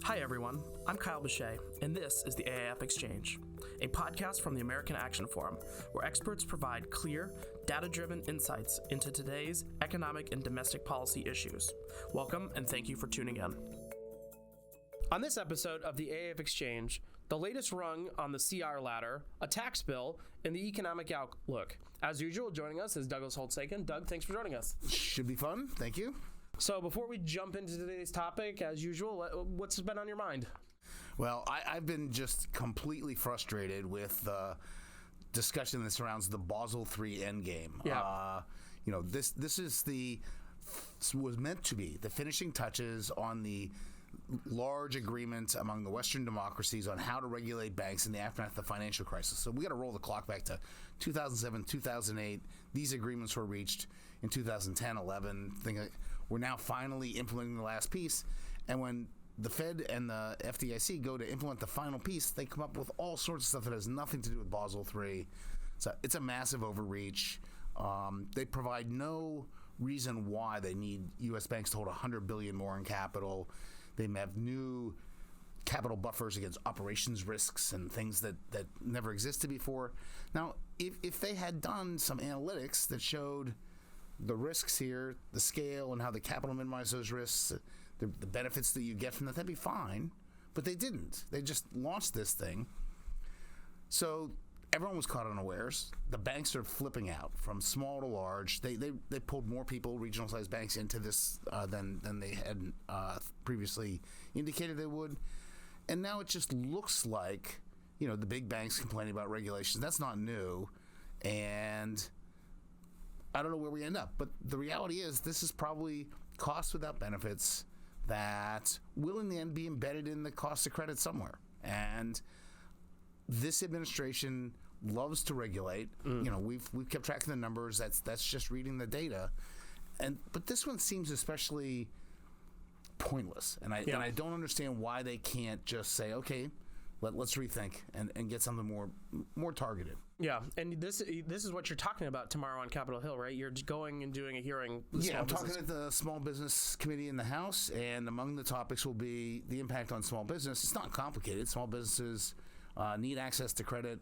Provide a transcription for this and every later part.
Hi everyone, I'm Kyle Bechet, and this is the AAF Exchange, a podcast from the American Action Forum, where experts provide clear, data-driven insights into today's economic and domestic policy issues. Welcome, and thank you for tuning in. On this episode of the AAF Exchange, the latest rung on the CR ladder, a tax bill, and the economic outlook. As usual, joining us is Douglas Holtz-Eakin. Doug, thanks for joining us. Should be fun. Thank you. So before we jump into today's topic, as usual, what's been on your mind? Well, I've been just completely frustrated with the discussion that surrounds the Basel III endgame. Yeah. This was meant to be the finishing touches on the large agreement among the Western democracies on how to regulate banks in the aftermath of the financial crisis. So we got to roll the clock back to 2007, 2008. These agreements were reached in 2010, 11. We're now finally implementing the last piece. And when the Fed and the FDIC go to implement the final piece, they come up with all sorts of stuff that has nothing to do with Basel III. So it's a massive overreach. They provide no reason why they need U.S. banks to hold $100 billion more in capital. They have new capital buffers against operations risks and things that never existed before. Now, if they had done some analytics that showed the risks here, the scale, and how the capital minimize those risks, the benefits that you get from that, that'd be fine. But they didn't. They just launched this thing. So everyone was caught unawares. The banks are flipping out from small to large. They pulled more people, regional-sized banks, into this than they had previously indicated they would. And now it just looks like, the big banks complaining about regulations. That's not new. And I don't know where we end up. But the reality is this is probably cost without benefits that will in the end be embedded in the cost of credit somewhere. And this administration loves to regulate. We've kept track of the numbers. That's just reading the data. But this one seems especially pointless. And I don't understand why they can't just say, okay, let's rethink and get something more targeted. Yeah, and this is what you're talking about tomorrow on Capitol Hill, right? You're going and doing a hearing. I'm talking at the Small Business Committee in the House, and among the topics will be the impact on small business. It's not complicated. Small businesses need access to credit.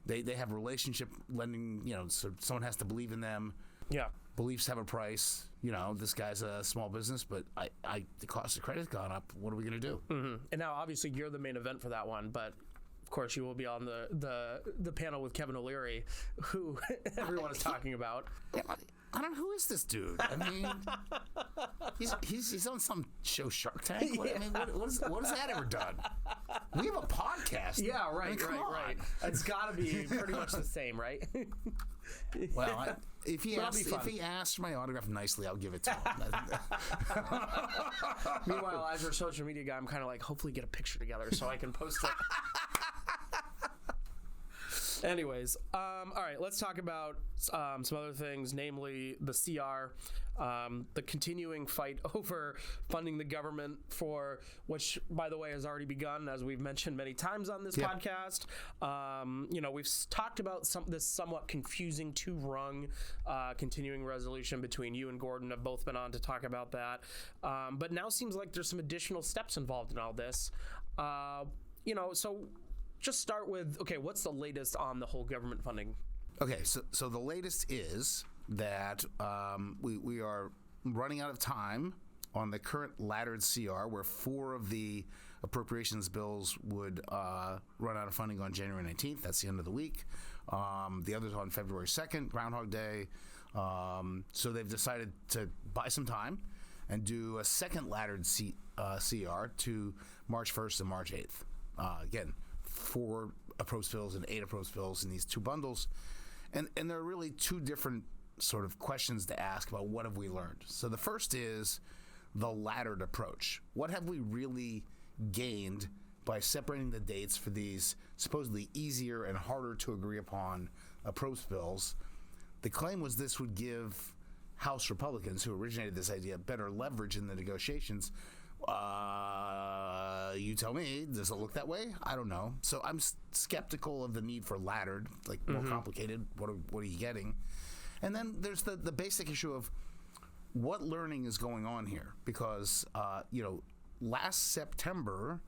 They have relationship lending, so someone has to believe in them. Yeah. Beliefs have a price. This guy's a small business, but the cost of credit's gone up. What are we going to do? Mm-hmm. And now, obviously, you're the main event for that one, but of course, you will be on the panel with Kevin O'Leary, who everyone is talking about. I don't know, who is this dude? I mean, he's on some show, Shark Tank. What has that ever done? We have a podcast. Yeah, right. It's got to be pretty much the same, right? Well, if he asks for my autograph nicely, I'll give it to him. Meanwhile, as your social media guy, I'm kind of like, hopefully get a picture together so I can post it. Anyways, all right, let's talk about some other things, namely the CR, the continuing fight over funding the government, for which, by the way, has already begun, as we've mentioned many times on this podcast. We've talked about this somewhat confusing two-rung continuing resolution between you and Gordon. Have both been on to talk about that. But now seems like there's some additional steps involved in all this. So just start with, okay, what's the latest on the whole government funding? Okay, so the latest is that we are running out of time on the current laddered CR, where 4 of the appropriations bills would run out of funding on January 19th. That's the end of the week. The others on February 2nd, Groundhog Day. So they've decided to buy some time and do a second laddered CR to March 1st and March 8th. Again, 4 approach bills and 8 approach bills in these 2 bundles. And there are really 2 different sort of questions to ask about what have we learned. So the first is the laddered approach. What have we really gained by separating the dates for these supposedly easier and harder to agree upon approach bills? The claim was this would give House Republicans, who originated this idea, better leverage in the negotiations. You tell me, does it look that way? I don't know. So I'm skeptical of the need for laddered, more complicated. What are you getting? And then there's the basic issue of what learning is going on here, because last September,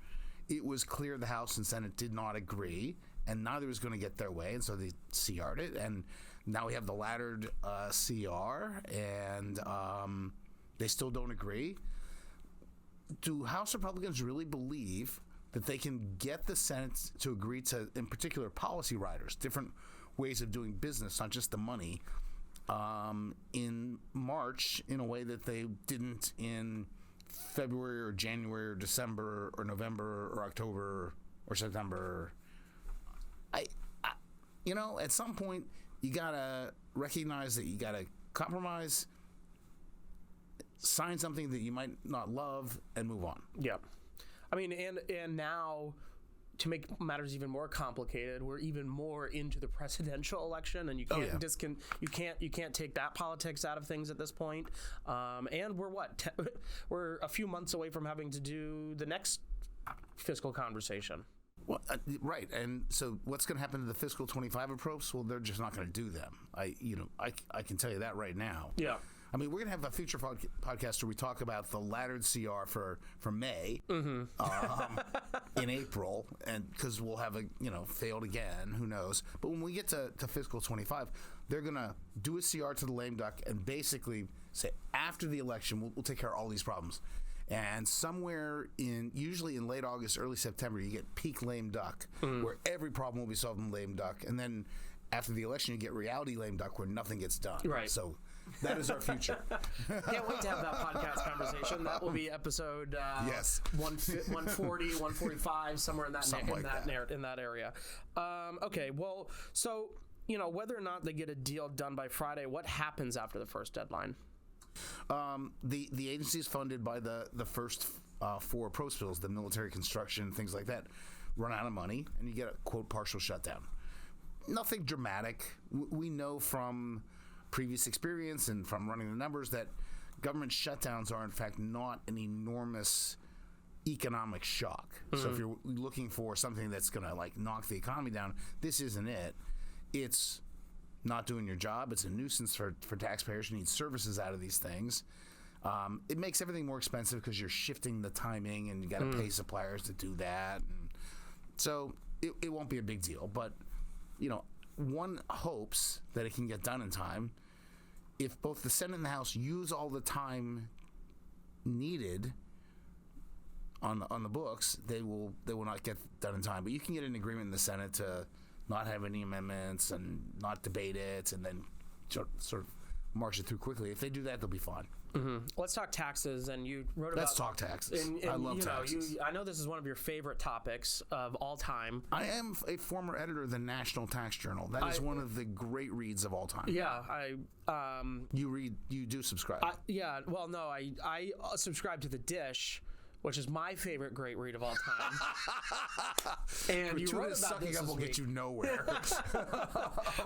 it was clear the House and Senate did not agree, and neither was going to get their way, and so they CR'd it, and now we have the laddered CR, and they still don't agree. Do House Republicans really believe that they can get the Senate to agree to, in particular, policy riders, different ways of doing business, not just the money, in March in a way that they didn't in February or January or December or November or October or September? At some point, you gotta recognize that you gotta compromise, sign something that you might not love, and move on. Yeah. I mean, and now, to make matters even more complicated, we're even more into the presidential election, and you can't you can't take that politics out of things at this point. And we're we're a few months away from having to do the next fiscal conversation. Well, right, and so what's going to happen to the fiscal 25 approach? Well, they're just not going to do them. I can tell you that right now. Yeah. I mean, we're going to have a future podcast where we talk about the laddered CR for May in April, and because we'll have failed again, who knows. But when we get to fiscal 25, they're going to do a CR to the lame duck and basically say, after the election, we'll take care of all these problems. And somewhere usually in late August, early September, you get peak lame duck, where every problem will be solved in lame duck. And then after the election, you get reality lame duck, where nothing gets done. Right. So that is our future. Can't wait to have that podcast conversation. That will be episode yes. 140, 145, somewhere in that in that area. Okay, well, so whether or not they get a deal done by Friday, what happens after the first deadline? The agency is funded by the first four approach bills, the military construction, things like that, run out of money, and you get a, quote, partial shutdown. Nothing dramatic. We know from previous experience and from running the numbers that government shutdowns are, in fact, not an enormous economic shock. So if you're looking for something that's going to, knock the economy down, this isn't it. It's not doing your job. It's a nuisance for taxpayers who need services out of these things. It makes everything more expensive because you're shifting the timing, and you got to pay suppliers to do that. And so it won't be a big deal. But, one hopes that it can get done in time. If both the Senate and the House use all the time needed on the books, they will not get done in time. But you can get an agreement in the Senate to not have any amendments and not debate it, and then sort of march it through quickly. If they do that, they'll be fine. Let's talk taxes. And you wrote about... Let's talk taxes. And I love taxes. I know this is one of your favorite topics of all time. I am a former editor of the National Tax Journal. That is one of the great reads of all time. Yeah, You do subscribe. I subscribe to The Dish, which is my favorite great read of all time. And you wrote about sucking this up will get you nowhere.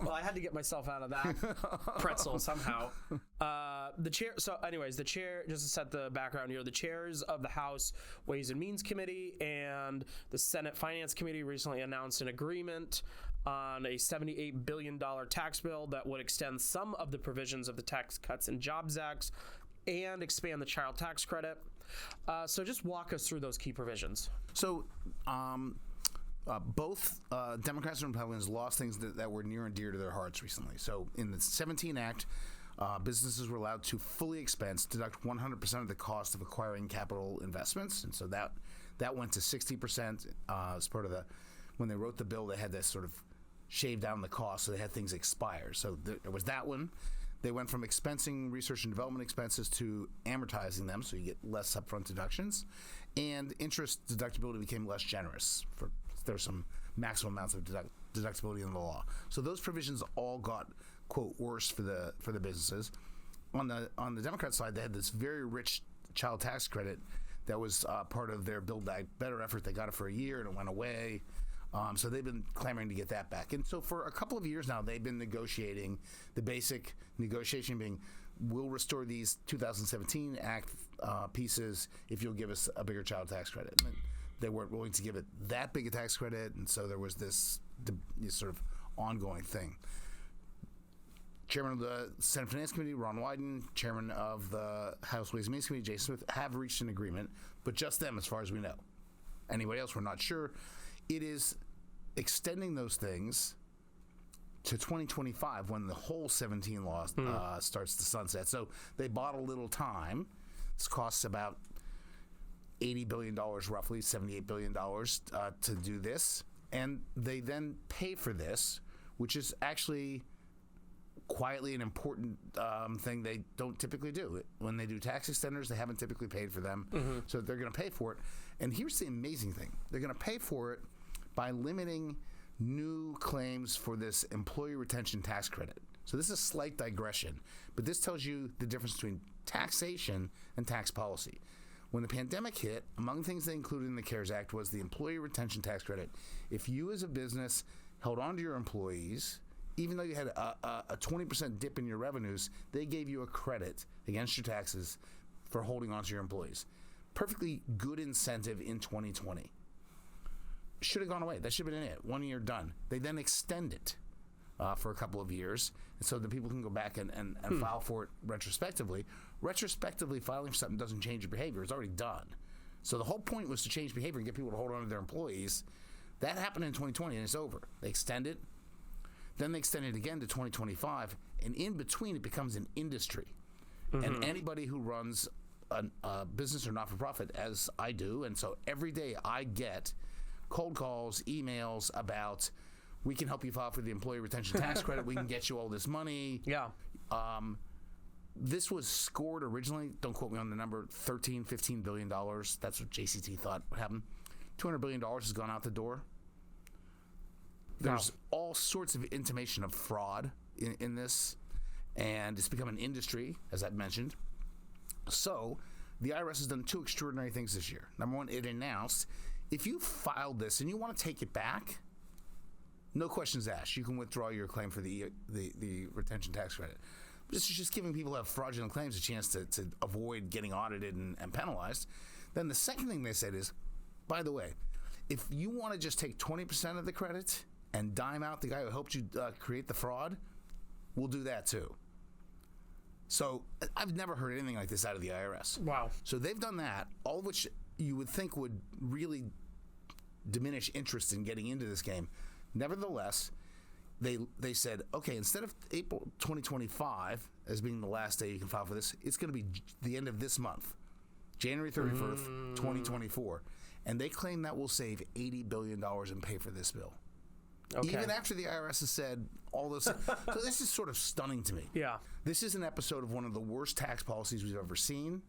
Well, I had to get myself out of that pretzel somehow. The chair. So, anyways, the chair. Just to set the background here, the chairs of the House Ways and Means Committee and the Senate Finance Committee recently announced an agreement on a $78 billion tax bill that would extend some of the provisions of the Tax Cuts and Jobs Act and expand the child tax credit. So just walk us through those key provisions. So both Democrats and Republicans lost things that were near and dear to their hearts recently. So in the 17 Act, businesses were allowed to fully expense, deduct 100% of the cost of acquiring capital investments. And so that went to 60% as part of when they wrote the bill, they had to sort of shave down the cost, so they had things expire. So there was that one. They went from expensing research and development expenses to amortizing them, so you get less upfront deductions. And interest deductibility became less generous. There's some maximum amounts of deductibility in the law. So those provisions all got, quote, worse for the businesses. On the Democrat side, they had this very rich child tax credit that was part of their Build Back Better effort. They got it for a year and it went away. So they've been clamoring to get that back. And so for a couple of years now, they've been negotiating, the basic negotiation being, we'll restore these 2017 Act pieces if you'll give us a bigger child tax credit. And they weren't willing to give it that big a tax credit, and so there was this sort of ongoing thing. Chairman of the Senate Finance Committee, Ron Wyden, Chairman of the House Ways and Means Committee, Jason Smith, have reached an agreement, but just them as far as we know. Anybody else, we're not sure. It is extending those things to 2025 when the whole 17 law starts to sunset. So they bought a little time. This costs about $80 billion, roughly $78 billion to do this. And they then pay for this, which is actually quietly an important thing they don't typically do. When they do tax extenders, they haven't typically paid for them. So they're going to pay for it. And here's the amazing thing. They're going to pay for it by limiting new claims for this employee retention tax credit. So this is a slight digression, but this tells you the difference between taxation and tax policy. When the pandemic hit, among things they included in the CARES Act was the employee retention tax credit. If you as a business held on to your employees, even though you had a 20% dip in your revenues, they gave you a credit against your taxes for holding on to your employees. Perfectly good incentive in 2020. Should have gone away. That should have been it. 1 year done. They then extend it for a couple of years, and so that people can go back and file for it retrospectively. Retrospectively filing for something doesn't change your behavior. It's already done. So the whole point was to change behavior and get people to hold on to their employees. That happened in 2020, and it's over. They extend it. Then they extend it again to 2025, and in between it becomes an industry. And anybody who runs a business or not-for-profit, as I do, and so every day I get cold calls, emails about, we can help you file for the employee retention tax credit, we can get you all this money. Yeah. This was scored originally, don't quote me on the number, $13-15 billion. That's what JCT thought would happen. $200 billion has gone out the door. There's all sorts of intimation of fraud in this, and it's become an industry, as I've mentioned. So the IRS has done two extraordinary things this year. Number one, it announced, if you filed this and you want to take it back, no questions asked. You can withdraw your claim for the retention tax credit. This is just giving people who have fraudulent claims a chance to avoid getting audited and penalized. Then the second thing they said is, by the way, if you want to just take 20% of the credit and dime out the guy who helped you create the fraud, we'll do that too. So I've never heard anything like this out of the IRS. Wow. So they've done that, all of which you would think would really diminish interest in getting into this game. Nevertheless, they said, okay, instead of April 2025 as being the last day you can file for this, it's going to be the end of this month, January 31st, 2024. And they claim that will save $80 billion and pay for this bill. Okay. Even after the IRS has said all this. So this is sort of stunning to me. Yeah. This is an episode of one of the worst tax policies we've ever seen.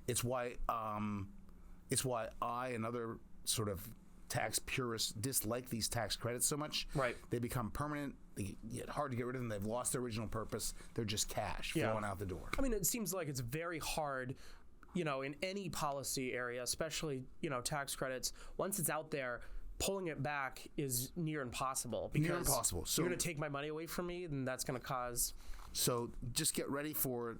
It's why I and other sort of tax purists dislike these tax credits so much. Right. They become permanent. They get hard to get rid of them. They've lost their original purpose. They're just cash flowing out the door. I mean, it seems like it's very hard, in any policy area, especially, tax credits. Once it's out there, pulling it back is near impossible. Because near impossible. So you're going to take my money away from me, and that's going to cause... So just get ready for,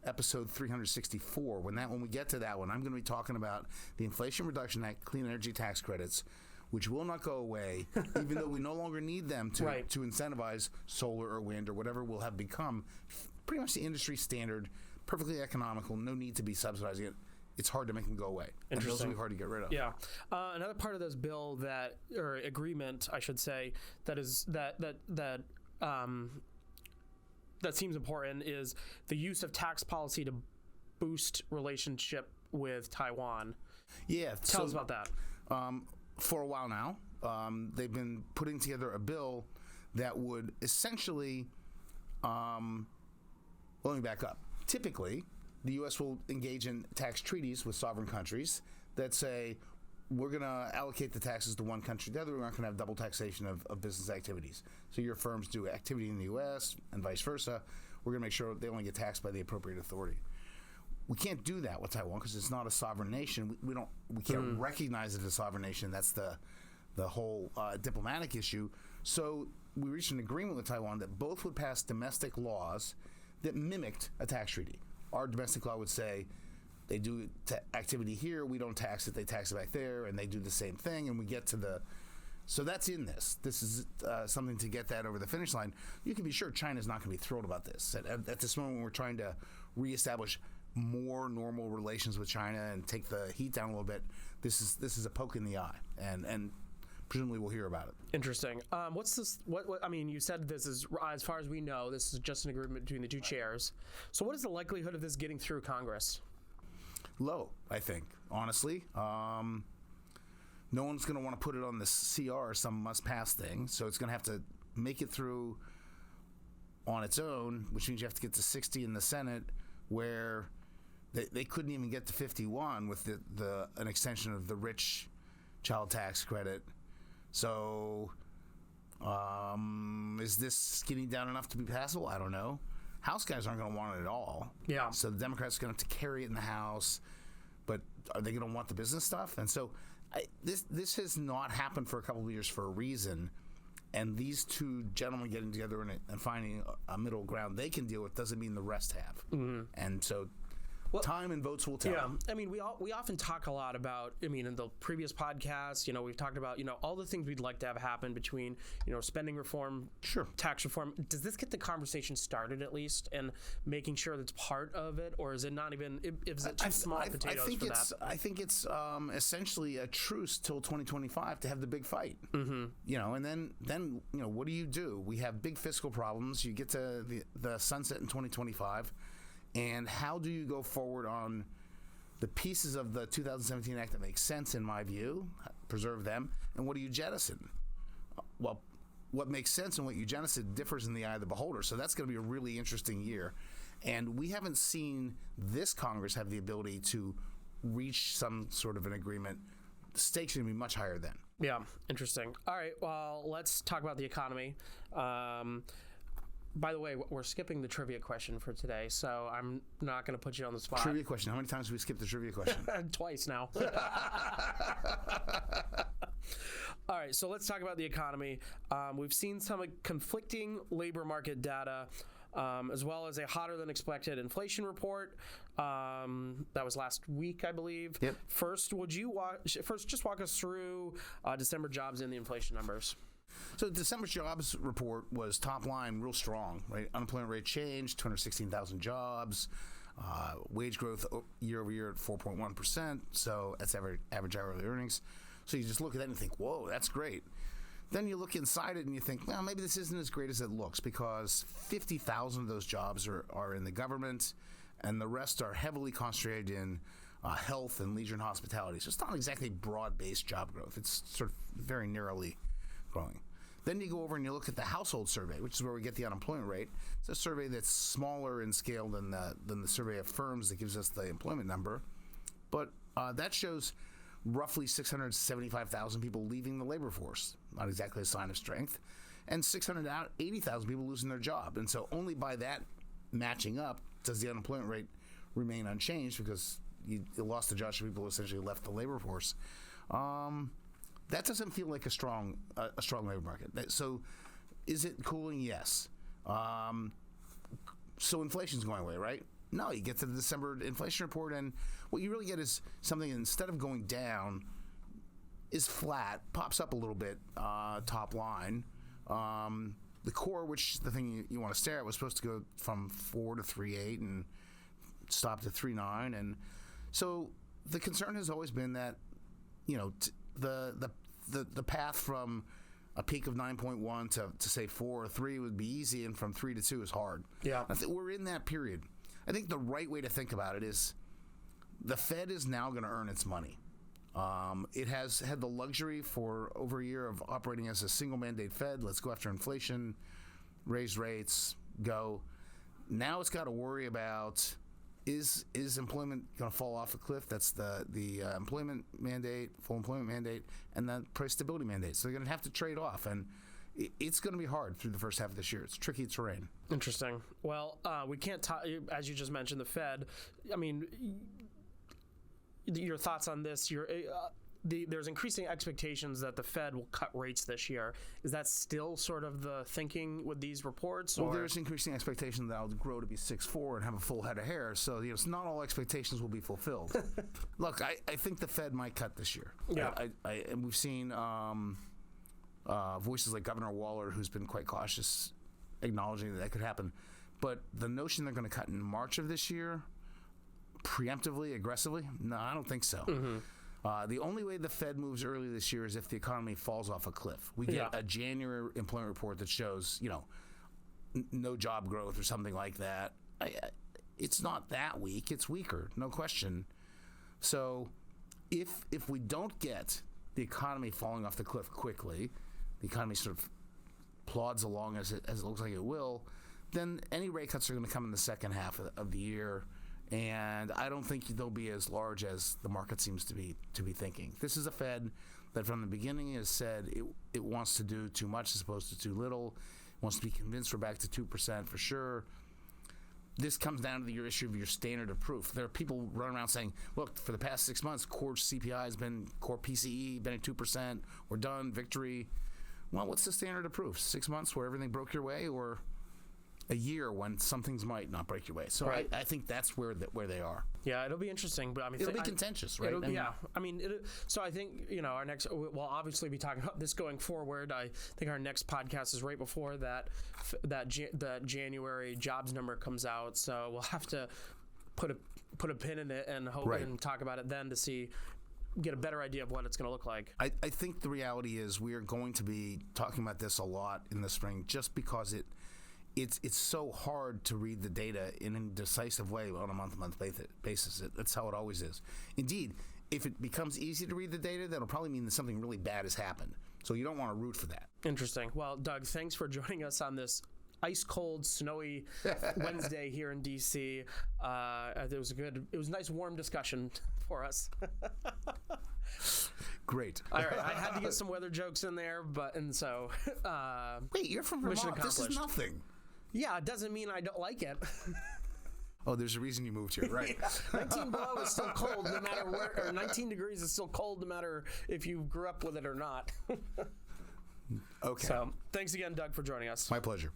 episode 364. When we get to that one, I'm going to be talking about the Inflation Reduction Act, clean energy tax credits, which will not go away, even though we no longer need them to incentivize solar or wind or whatever will have become pretty much the industry standard, perfectly economical, no need to be subsidizing it. It's hard to make them go away. And bills will be hard to get rid of. Yeah. Another part of this bill or agreement, I should say, that seems important is the use of tax policy to boost relationship with Taiwan. Yeah. Tell us about that. For a while now, they've been putting together a bill that would essentially, let me back up. Typically, the U.S. will engage in tax treaties with sovereign countries that say, we're going to allocate the taxes to one country, the other. We're not going to have double taxation of business activities. So your firms do activity in the U.S. and vice versa. We're going to make sure they only get taxed by the appropriate authority. We can't do that with Taiwan because it's not a sovereign nation. We can't recognize it as a sovereign nation. That's the whole diplomatic issue. So we reached an agreement with Taiwan that both would pass domestic laws that mimicked a tax treaty. Our domestic law would say, they do activity here, we don't tax it, they tax it back there, and they do the same thing, and we get to the So that's in this. This is something to get that over the finish line. You can be sure China's not going to be thrilled about this. At this moment, when we're trying to reestablish more normal relations with China and take the heat down a little bit, this is a poke in the eye, and presumably we'll hear about it. Interesting. What's this? What? I mean, you said this is, as far as we know, this is just an agreement between the two chairs. So, what is the likelihood of this getting through Congress? Low, I think. Honestly, no one's going to want to put it on the CR, some must-pass thing. So it's going to have to make it through on its own, which means you have to get to 60 in the Senate, where they couldn't even get to 51 with an extension of the rich child tax credit. So is this skinny down enough to be passable? I don't know. House guys aren't going to want it at all. Yeah. So the Democrats are going to have to carry it in the House, but are they going to want the business stuff? And so this has not happened for a couple of years for a reason. And these two gentlemen getting together and finding a middle ground they can deal with doesn't mean the rest have. Mm-hmm. And so time and votes will tell. Yeah, I mean, we often talk a lot about, I mean, in the previous podcasts, we've talked about, all the things we'd like to have happen between, spending reform, sure, tax reform. Does this get the conversation started at least, and making sure that's part of it, or is it not even, is it too small potatoes for that? I think it's essentially a truce till 2025 to have the big fight. Mm-hmm. And then what do? We have big fiscal problems. You get to the sunset in 2025. And how do you go forward on the pieces of the 2017 Act that make sense, in my view, preserve them, and what do you jettison? Well, what makes sense and what you jettison differs in the eye of the beholder, so that's going to be a really interesting year. And we haven't seen this Congress have the ability to reach some sort of an agreement. The stakes are going to be much higher then. Yeah, interesting. All right, well, let's talk about the economy. By the way, we're skipping the trivia question for today, so I'm not going to put you on the spot. Trivia question. How many times have we skipped the trivia question? Twice now. All right, so let's talk about the economy. We've seen some conflicting labor market data, as well as a hotter than expected inflation report. That was last week, I believe. Yep. First, just walk us through December jobs and the inflation numbers. So December's jobs report was top line real strong, right? Unemployment rate changed, 216,000 jobs, wage growth year over year at 4.1%. So that's average hourly earnings. So you just look at that and think, whoa, that's great. Then you look inside it and you think, well, maybe this isn't as great as it looks, because 50,000 of those jobs are in the government, and the rest are heavily concentrated in health and leisure and hospitality. So it's not exactly broad-based job growth. It's sort of very narrowly growing. Then you go over and you look at the household survey, which is where we get the unemployment rate. It's a survey that's smaller in scale than the survey of firms that gives us the employment number. But that shows roughly 675,000 people leaving the labor force, not exactly a sign of strength, and 680,000 people losing their job. And so only by that matching up does the unemployment rate remain unchanged, because you lost the jobs, people who essentially left the labor force. That doesn't feel like a strong labor market. So is it cooling? Yes. So inflation's going away, right? No, you get to the December inflation report, and what you really get is something, instead of going down, is flat, pops up a little bit, top line. The core, which the thing you want to stare at, was supposed to go from 4 to 3.8 and stopped at 3.9. And so the concern has always been that, the path from a peak of 9.1 to say 4 or 3 would be easy, and from 3 to 2 is hard. Yeah, I think we're in that period. I think the right way to think about it is the Fed is now going to earn its money. It has had the luxury for over a year of operating as a single mandate Fed. Let's go after inflation, raise rates, go. Now it's got to worry about, is employment going to fall off a cliff? That's the employment mandate, full employment mandate, and the price stability mandate. So they're going to have to trade off, and it's going to be hard through the first half of this year. It's tricky terrain. Interesting. Well, we can't talk, as you just mentioned, the Fed. I mean, your thoughts on this? There's increasing expectations that the Fed will cut rates this year. Is that still sort of the thinking with these reports? Well, there's increasing expectation that I'll grow to be 6'4" and have a full head of hair. So it's not all expectations will be fulfilled. Look, I think the Fed might cut this year. Yeah. And we've seen voices like Governor Waller, who's been quite cautious, acknowledging that could happen. But the notion they're going to cut in March of this year, preemptively, aggressively, no, I don't think so. The only way the Fed moves early this year is if the economy falls off a cliff. We get a January employment report that shows, no job growth or something like that. It's not that weak. It's weaker, no question. So if we don't get the economy falling off the cliff quickly, the economy sort of plods along as it looks like it will, then any rate cuts are going to come in the second half of the year. And I don't think they'll be as large as the market seems to be thinking. This is a Fed that from the beginning has said it wants to do too much as opposed to too little. It wants to be convinced we're back to 2% for sure. This comes down to your issue of your standard of proof. There are people running around saying, look, for the past 6 months, core CPI has been, core PCE been at 2%. We're done, victory. Well, what's the standard of proof? 6 months where everything broke your way, or a year when some things might not break your way? So right. I think that's where they are. Yeah, it'll be interesting, but I mean, it'll be contentious, right? So I think our next, we'll obviously be talking about this going forward. I think our next podcast is right before that January jobs number comes out, so we'll have to put a pin in it and hope and talk about it then to get a better idea of what it's going to look like. I think the reality is we are going to be talking about this a lot in the spring, just because it's so hard to read the data in a decisive way on a month-to-month basis. That's how it always is. Indeed, if it becomes easy to read the data, that'll probably mean that something really bad has happened. So you don't want to root for that. Interesting. Well, Doug, thanks for joining us on this ice-cold, snowy Wednesday here in D.C. It was a nice, warm discussion for us. Great. All right, I had to get some weather jokes in there, so wait, you're from Vermont. This is nothing. Yeah, it doesn't mean I don't like it. Oh, there's a reason you moved here, right? 19 below is still cold no matter where, or 19 degrees is still cold no matter if you grew up with it or not. Okay. So, thanks again, Doug, for joining us. My pleasure.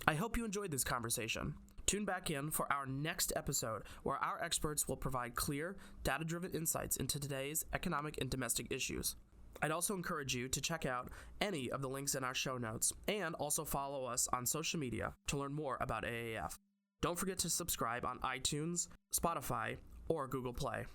I hope you enjoyed this conversation. Tune back in for our next episode, where our experts will provide clear, data-driven insights into today's economic and domestic issues. I'd also encourage you to check out any of the links in our show notes, and also follow us on social media to learn more about AAF. Don't forget to subscribe on iTunes, Spotify, or Google Play.